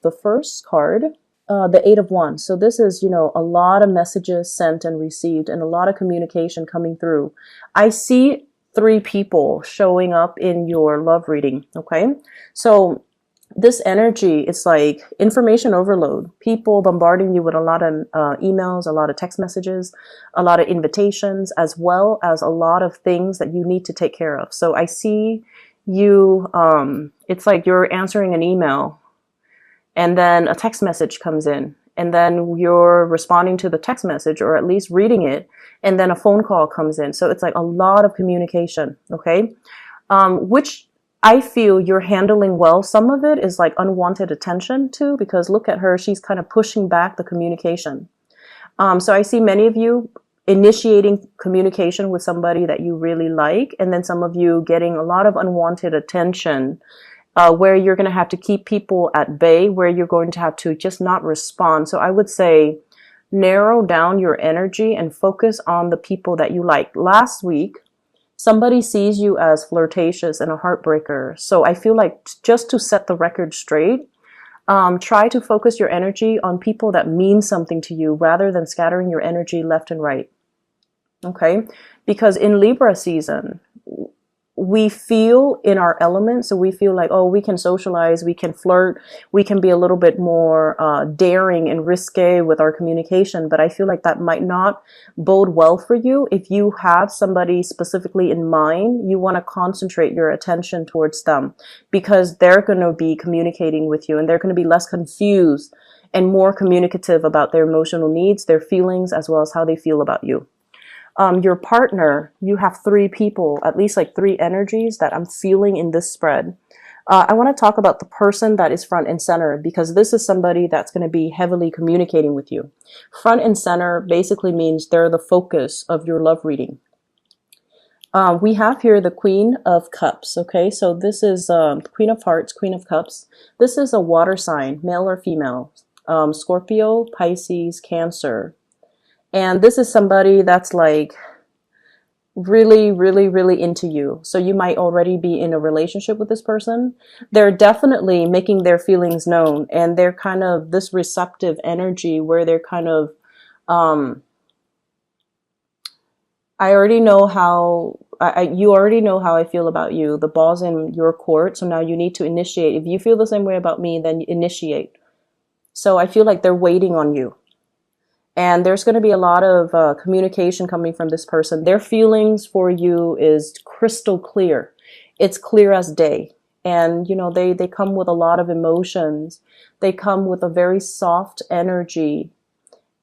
The first card, the Eight of Wands. So this is, you know, a lot of messages sent and received and a lot of communication coming through. I see three people showing up in your love reading. Okay. So this energy, it's like information overload, people bombarding you with a lot of emails, a lot of text messages, a lot of invitations, as well as a lot of things that you need to take care of. So I see you, it's like you're answering an email and then a text message comes in and then you're responding to the text message or at least reading it, and then a phone call comes in. So it's like a lot of communication. Okay. Which I feel you're handling well. Some of it is like unwanted attention too, because look at her, she's kind of pushing back the communication. So I see many of you initiating communication with somebody that you really like, and then some of you getting a lot of unwanted attention, where you're going to have to keep people at bay, where you're going to have to just not respond. So I would say narrow down your energy and focus on the people that you like. Last week, somebody sees you as flirtatious and a heartbreaker. So I feel like just to set the record straight, try to focus your energy on people that mean something to you rather than scattering your energy left and right. Okay? Because in Libra season, we feel in our element. So we feel like, oh, we can socialize, we can flirt, we can be a little bit more daring and risque with our communication. But I feel like that might not bode well for you. If you have somebody specifically in mind, you want to concentrate your attention towards them, because they're going to be communicating with you and they're going to be less confused and more communicative about their emotional needs, their feelings, as well as how they feel about you. Your partner, you have three people, at least like three energies that I'm feeling in this spread. I want to talk about the person that is front and center, because this is somebody that's going to be heavily communicating with you. Front and center basically means they're the focus of your love reading. We have here the Queen of Cups. Okay, so this is Queen of Hearts, Queen of Cups. This is a water sign, male or female, Scorpio, Pisces, Cancer. And this is somebody that's like really, really, really into you. So you might already be in a relationship with this person. They're definitely making their feelings known, and they're kind of this receptive energy where they're kind of, I already know how, you already know how I feel about you. The ball's in your court. So now you need to initiate. If you feel the same way about me, then initiate. So I feel like they're waiting on you. And there's going to be a lot of communication coming from this person. Their feelings for you is crystal clear. It's clear as day. And, you know, they come with a lot of emotions. They come with a very soft energy.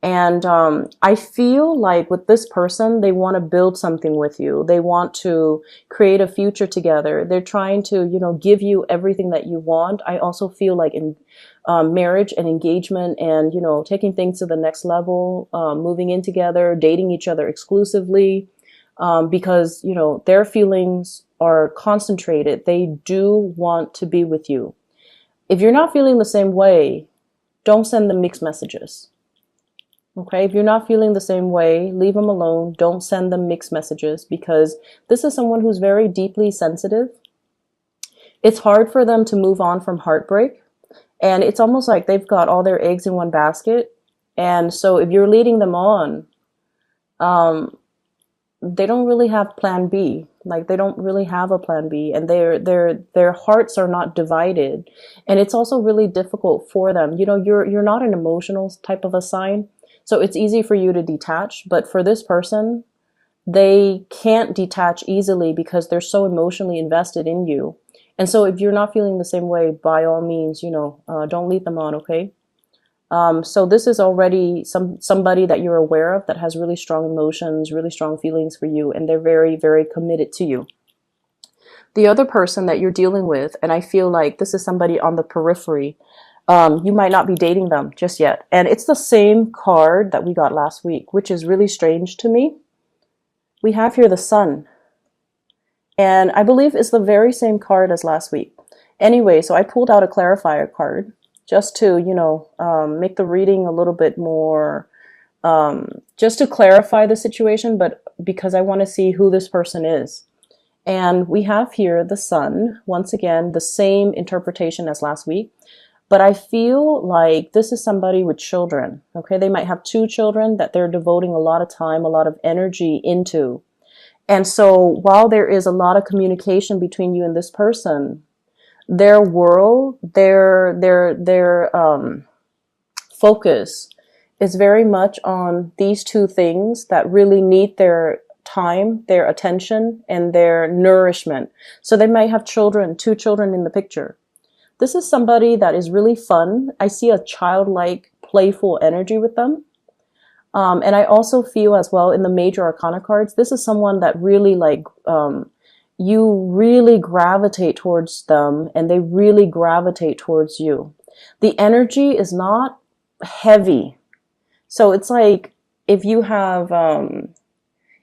And I feel like with this person, they want to build something with you. They want to create a future together. They're trying to, you know, give you everything that you want. I also feel like in marriage and engagement and, you know, taking things to the next level, moving in together, dating each other exclusively, because, you know, their feelings are concentrated. They do want to be with you. If you're not feeling the same way, don't send them mixed messages. Okay, if you're not feeling the same way, leave them alone. Don't send them mixed messages, because this is someone who's very deeply sensitive. It's hard for them to move on from heartbreak. And it's almost like they've got all their eggs in one basket. And so if you're leading them on, they don't really have plan B. Like they don't really have a plan B, and their hearts are not divided. And it's also really difficult for them. You know, you're not an emotional type of a sign. So it's easy for you to detach, but for this person, they can't detach easily because they're so emotionally invested in you. And so if you're not feeling the same way, by all means, you know, don't lead them on, okay? So this is already somebody that you're aware of that has really strong emotions, really strong feelings for you, and they're very, very committed to you. The other person that you're dealing with, and I feel like this is somebody on the periphery, you might not be dating them just yet. And it's the same card that we got last week, which is really strange to me. We have here the Sun. And I believe it's the very same card as last week. Anyway, so I pulled out a clarifier card just to, you know, make the reading a little bit more, just to clarify the situation, but because I want to see who this person is. And we have here the Sun, once again, the same interpretation as last week. But I feel like this is somebody with children. Okay, they might have two children that they're devoting a lot of time, a lot of energy into. And so while there is a lot of communication between you and this person, their world, their focus is very much on these two things that really need their time, their attention, and their nourishment. So they might have children, two children in the picture. This is somebody that is really fun. I see a childlike, playful energy with them. And I also feel as well in the major arcana cards, this is someone that really you really gravitate towards them and they really gravitate towards you. The energy is not heavy. So it's like if you have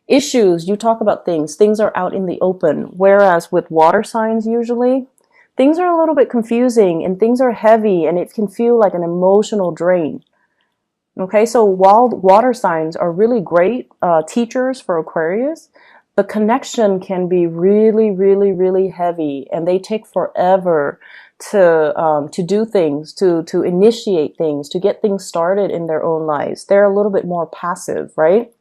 issues, you talk about things are out in the open. Whereas with water signs, usually things are a little bit confusing and things are heavy and it can feel like an emotional drain. Okay, so while water signs are really great teachers for Aquarius, the connection can be really, really, really heavy, and they take forever to do things, to initiate things, to get things started in their own lives. They're a little bit more passive, right?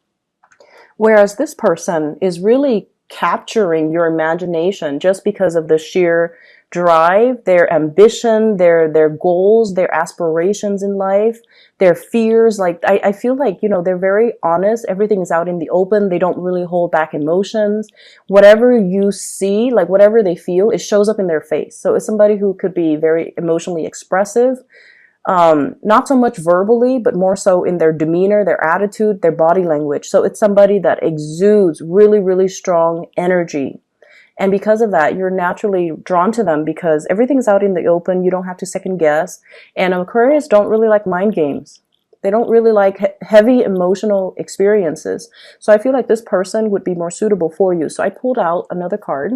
Whereas this person is really capturing your imagination just because of the sheer drive, their ambition, their goals, their aspirations in life, their fears. Like I feel like, they're very honest. Everything is out in the open. They don't really hold back emotions. Whatever you see, like whatever they feel, it shows up in their face. So it's somebody who could be very emotionally expressive, not so much verbally, but more so in their demeanor, their attitude, their body language. So it's somebody that exudes really, really strong energy. And because of that, you're naturally drawn to them because everything's out in the open. You don't have to second guess. And Aquarius don't really like mind games. They don't really like heavy emotional experiences. So I feel like this person would be more suitable for you. So I pulled out another card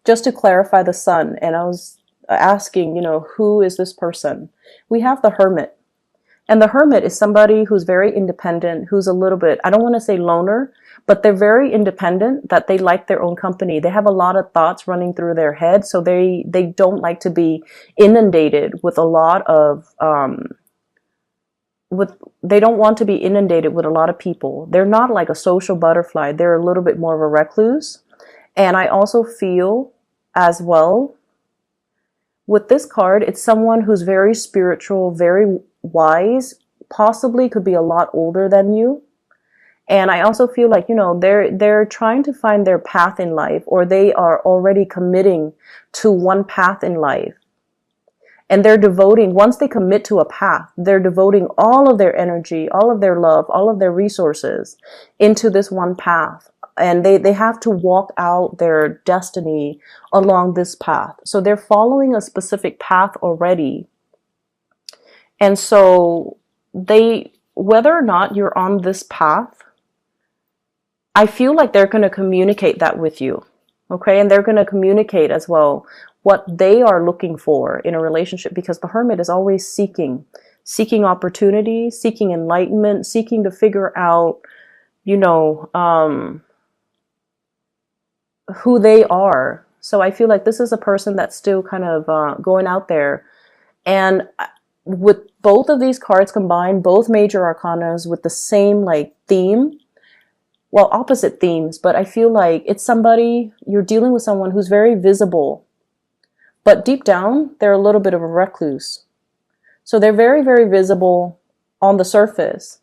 just to clarify the sun. And I was asking, who is this person? We have the Hermit. And the Hermit is somebody who's very independent, who's a little bit, I don't want to say loner, but they're very independent, that they like their own company. They have a lot of thoughts running through their head, so they don't like to be inundated with a lot of, they don't want to be inundated with a lot of people. They're not like a social butterfly. They're a little bit more of a recluse. And I also feel as well, with this card, it's someone who's very spiritual, very wise, possibly could be a lot older than you. And I also feel like, they're trying to find their path in life, or they are already committing to one path in life. And they're devoting, once they commit to a path, they're devoting all of their energy, all of their love, all of their resources into this one path. And they have to walk out their destiny along this path. So they're following a specific path already. And so whether or not you're on this path, I feel like they're going to communicate that with you. Okay. And they're going to communicate as well what they are looking for in a relationship, because the Hermit is always seeking opportunity, seeking enlightenment, seeking to figure out, who they are. So I feel like this is a person that's still kind of going out there. And with both of these cards combined, both major arcanas with the same theme, well, opposite themes, but I feel like it's somebody, you're dealing with someone who's very visible, but deep down, they're a little bit of a recluse. So they're very, very visible on the surface,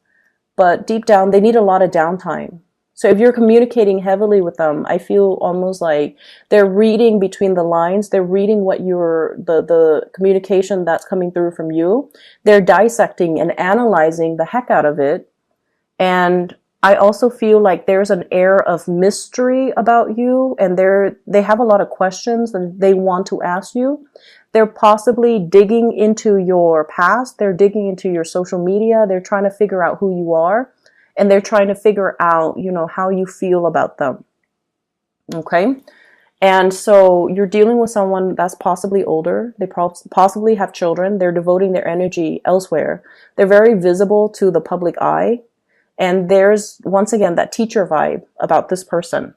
but deep down, they need a lot of downtime. So if you're communicating heavily with them, I feel almost like they're reading between the lines. They're reading what the communication that's coming through from you. They're dissecting and analyzing the heck out of it. And I also feel like there's an air of mystery about you, and they have a lot of questions that they want to ask you. They're possibly digging into your past. They're digging into your social media. They're trying to figure out who you are. And they're trying to figure out, how you feel about them. Okay? And so you're dealing with someone that's possibly older. They possibly have children. They're devoting their energy elsewhere. They're very visible to the public eye. And there's, once again, that teacher vibe about this person.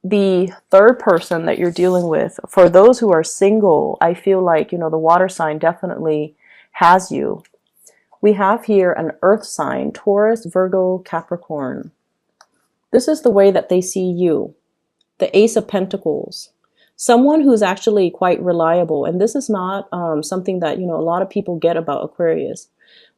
the third person that you're dealing with, for those who are single, I feel like, you know, the water sign definitely has you. We have here an earth sign, Taurus, Virgo, Capricorn. This is the way that they see you. The Ace of Pentacles. Someone who's actually quite reliable. And this is not something that, you know, a lot of people get about Aquarius.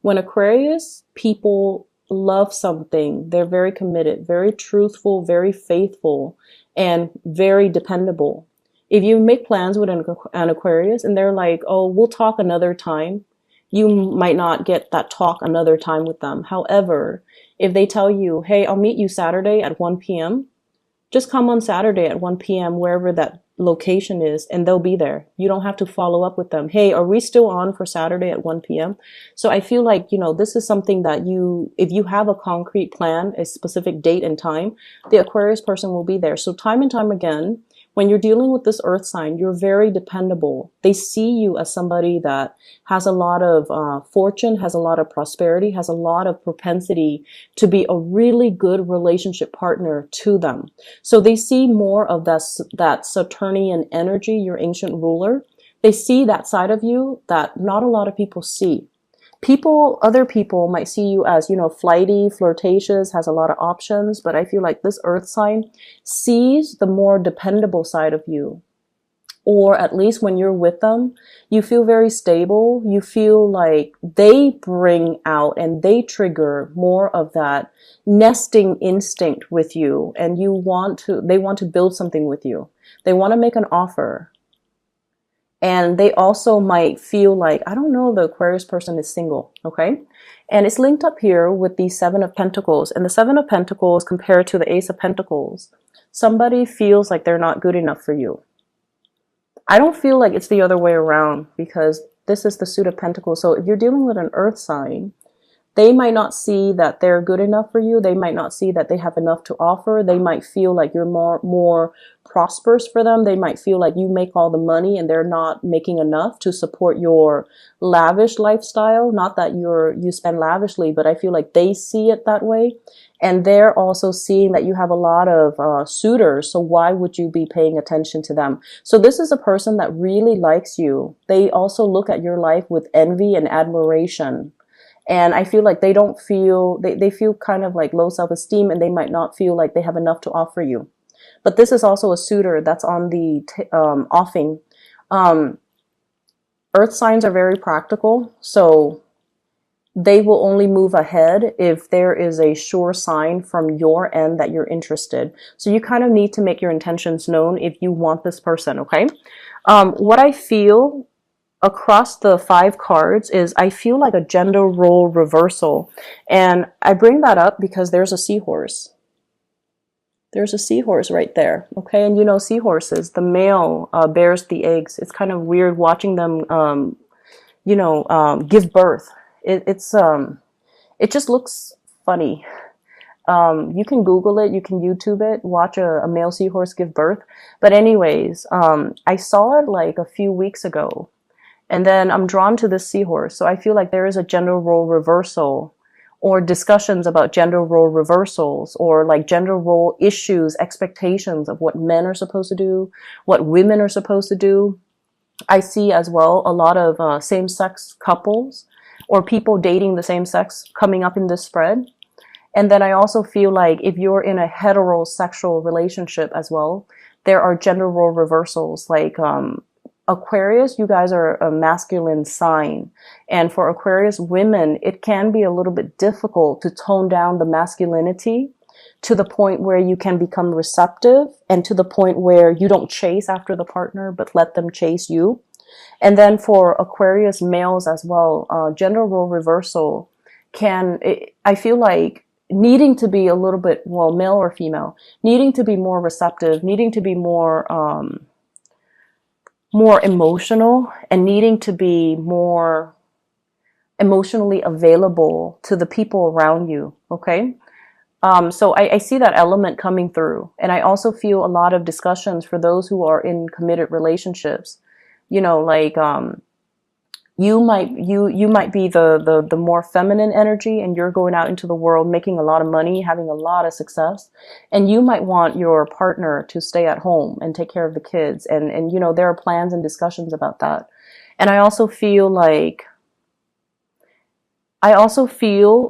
When Aquarius people love something, they're very committed, very truthful, very faithful, and very dependable. If you make plans with an Aquarius and they're like, oh, we'll talk another time, you might not get that talk another time with them. However, if they tell you, hey, I'll meet you Saturday at 1 p.m., just come on Saturday at 1 p.m., wherever that location is, and they'll be there. You don't have to follow up with them. Hey, are we still on for Saturday at 1 p.m.? So I feel like, you know, this is something that you, if you have a concrete plan, a specific date and time, the Aquarius person will be there. So time and time again, when you're dealing with this earth sign, you're very dependable. They see you as somebody that has a lot of fortune, has a lot of prosperity, has a lot of propensity to be a really good relationship partner to them. So they see more of that Saturnian energy, your ancient ruler. They see that side of you that not a lot of people see. Other people might see you as, you know, flighty, flirtatious, has a lot of options, but I feel like this earth sign sees the more dependable side of you. Or at least when you're with them, you feel very stable. You feel like they bring out and they trigger more of that nesting instinct with you, and they want to build something with you. They want to make an offer. And they also might feel like, I don't know, the Aquarius person is single, okay? And it's linked up here with the Seven of Pentacles. And the Seven of Pentacles compared to the Ace of Pentacles, somebody feels like they're not good enough for you. I don't feel like it's the other way around, because this is the Suit of Pentacles. So if you're dealing with an earth sign, they might not see that they're good enough for you. They might not see that they have enough to offer. They might feel like you're more prosperous for them. They might feel like you make all the money and they're not making enough to support your lavish lifestyle. Not that you spend lavishly, but I feel like they see it that way. And they're also seeing that you have a lot of suitors. So why would you be paying attention to them? So this is a person that really likes you. They also look at your life with envy and admiration. And I feel like they feel kind of like low self-esteem, and they might not feel like they have enough to offer you. But this is also a suitor that's on the offing. Earth signs are very practical, so they will only move ahead if there is a sure sign from your end that you're interested. So you kind of need to make your intentions known if you want this person, okay? What I feel across the 5 cards is I feel like a gender role reversal. And I bring that up because there's a seahorse. There's a seahorse right there, okay? And you know, seahorses, the male bears the eggs. It's kind of weird watching them, give birth. It just looks funny. You can Google it, you can YouTube it, watch a male seahorse give birth. But anyways, I saw it like a few weeks ago. And then I'm drawn to this seahorse. So I feel like there is a gender role reversal, or discussions about gender role reversals, or like gender role issues, expectations of what men are supposed to do, what women are supposed to do. I see as well a lot of same-sex couples or people dating the same sex coming up in this spread. And then I also feel like if you're in a heterosexual relationship as well, there are gender role reversals, like Aquarius, you guys are a masculine sign. And for Aquarius women, it can be a little bit difficult to tone down the masculinity to the point where you can become receptive, and to the point where you don't chase after the partner, but let them chase you. And then for Aquarius males as well, gender role reversal I feel like needing to be a little bit, well, male or female, needing to be more receptive, needing to be more emotional, and needing to be more emotionally available to the people around you, okay? So I see that element coming through. And I also feel a lot of discussions for those who are in committed relationships, you know, like You might be the more feminine energy, and you're going out into the world making a lot of money, having a lot of success, and you might want your partner to stay at home and take care of the kids, and there are plans and discussions about that. And I also feel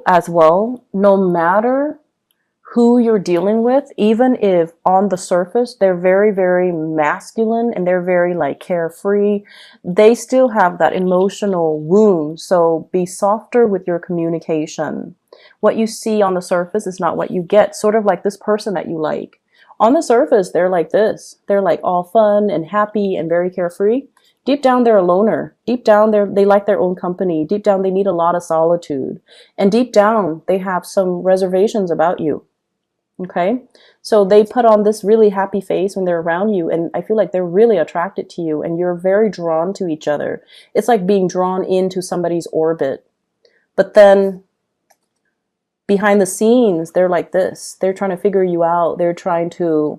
as well, no matter who you're dealing with, even if on the surface they're very, very masculine and they're very like carefree, they still have that emotional wound. So be softer with your communication. What you see on the surface is not what you get. Sort of like this person that you like. On the surface, they're like this. They're like all fun and happy and very carefree. Deep down, they're a loner. Deep down, they like their own company. Deep down, they need a lot of solitude. And deep down, they have some reservations about you. Okay? So they put on this really happy face when they're around you, and I feel like they're really attracted to you, and you're very drawn to each other. It's like being drawn into somebody's orbit. But then behind the scenes, they're like this. They're trying to figure you out. They're trying to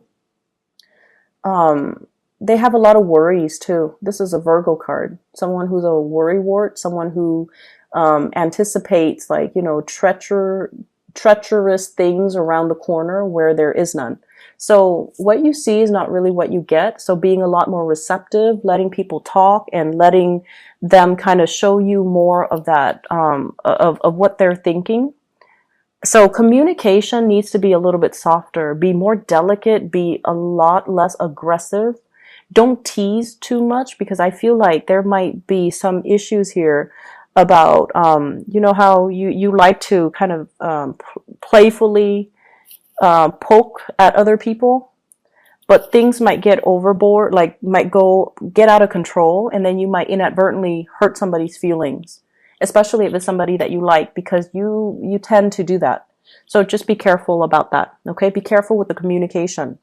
they have a lot of worries too. This is a Virgo card. Someone who's a worrywart, someone who anticipates like, treacherous things around the corner where there is none. So what you see is not really what you get. So being a lot more receptive, letting people talk and letting them kind of show you more of that, of what they're thinking. So communication needs to be a little bit softer, be more delicate, be a lot less aggressive. Don't tease too much, because I feel like there might be some issues here about, how you like to kind of playfully poke at other people, but things might get overboard, like might get out of control, and then you might inadvertently hurt somebody's feelings, especially if it's somebody that you like, because you tend to do that. So just be careful about that, okay? Be careful with the communication.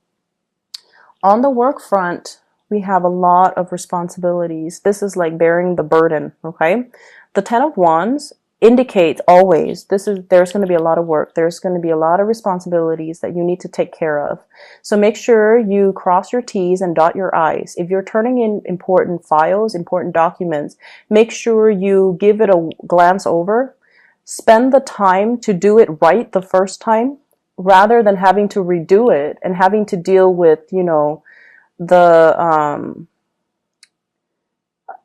On the work front, we have a lot of responsibilities. This is like bearing the burden, okay? The Ten of Wands indicates always there's going to be a lot of work. There's going to be a lot of responsibilities that you need to take care of. So make sure you cross your T's and dot your I's. If you're turning in important files, important documents, make sure you give it a glance over. Spend the time to do it right the first time, rather than having to redo it and having to deal with,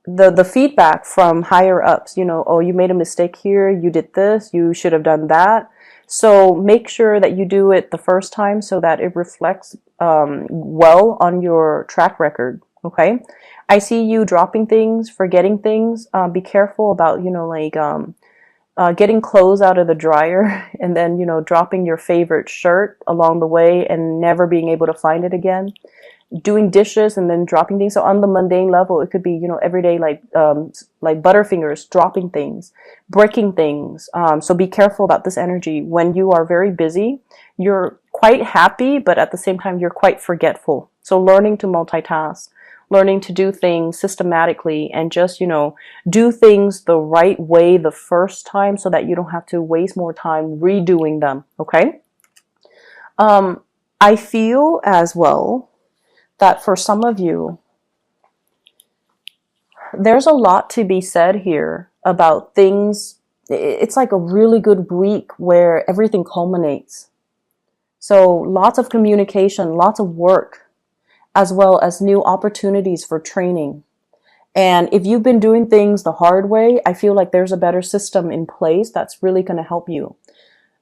the feedback from higher ups, oh, you made a mistake here, you did this, you should have done that. So make sure that you do it the first time so that it reflects well on your track record, okay? I see you dropping things, forgetting things. Be careful about, getting clothes out of the dryer and then, dropping your favorite shirt along the way and never being able to find it again. Doing dishes and then dropping things. So on the mundane level, it could be, everyday, like Butterfingers, dropping things, breaking things. So be careful about this energy. When you are very busy, you're quite happy, but at the same time, you're quite forgetful. So learning to multitask, learning to do things systematically, and just, do things the right way the first time so that you don't have to waste more time redoing them. Okay. I feel as well that for some of you, there's a lot to be said here about things. It's like a really good week where everything culminates. So lots of communication, lots of work, as well as new opportunities for training. And if you've been doing things the hard way, I feel like there's a better system in place that's really going to help you.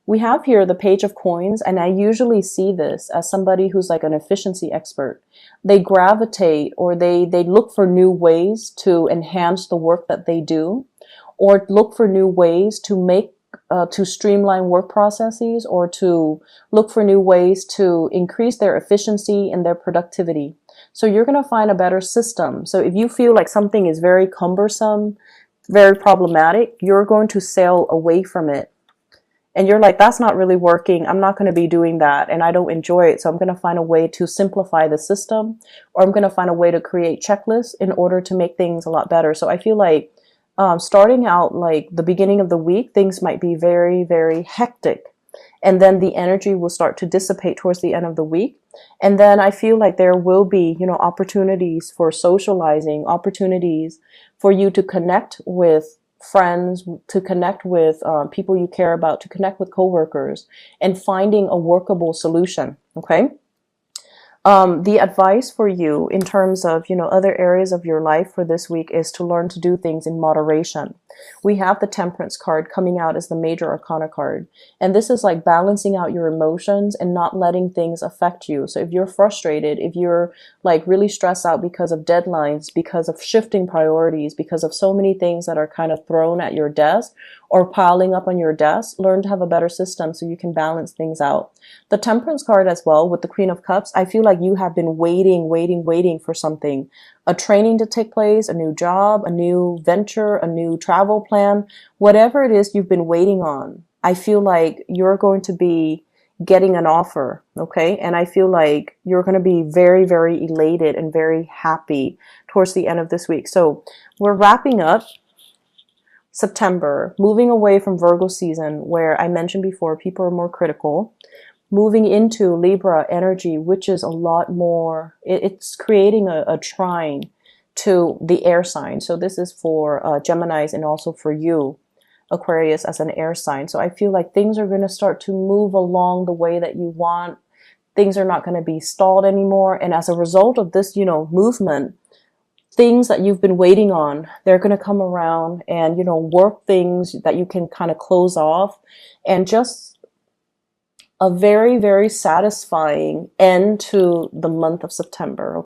We have here the Page of Coins, and I usually see this as somebody who's like an efficiency expert. They gravitate, or they look for new ways to enhance the work that they do, or look for new ways to to streamline work processes, or to look for new ways to increase their efficiency and their productivity. So you're going to find a better system. So if you feel like something is very cumbersome, very problematic, you're going to sail away from it. And you're like, that's not really working. I'm not going to be doing that. And I don't enjoy it. So I'm going to find a way to simplify the system, or I'm going to find a way to create checklists in order to make things a lot better. So I feel like starting out like the beginning of the week, things might be very, very hectic. and then the energy will start to dissipate towards the end of the week. And then I feel like there will be, opportunities for socializing, opportunities for you to connect with friends, to connect with people you care about, to connect with coworkers, and finding a workable solution. Okay. The advice for you in terms of, other areas of your life for this week is to learn to do things in moderation. We have the Temperance card coming out as the major arcana card. And this is like balancing out your emotions and not letting things affect you. So if you're frustrated, if you're like really stressed out because of deadlines, because of shifting priorities, because of so many things that are kind of thrown at your desk or piling up on your desk, learn to have a better system so you can balance things out. The Temperance card as well with the Queen of Cups, I feel like you have been waiting for something, a training to take place, a new job, a new venture, a new travel plan, whatever it is you've been waiting on. I feel like you're going to be getting an offer, okay? And I feel like you're going to be very, very elated and very happy towards the end of this week. So we're wrapping up September, moving away from Virgo season, where I mentioned before, people are more critical, moving into Libra energy, which is a lot more, it's creating a trine to the air sign. So this is for Geminis and also for you, Aquarius, as an air sign. So I feel like things are going to start to move along the way that you want. Things are not going to be stalled anymore. And as a result of this, movement, things that you've been waiting on, they're going to come around and, work things that you can kind of close off, and just a very, very satisfying end to the month of September.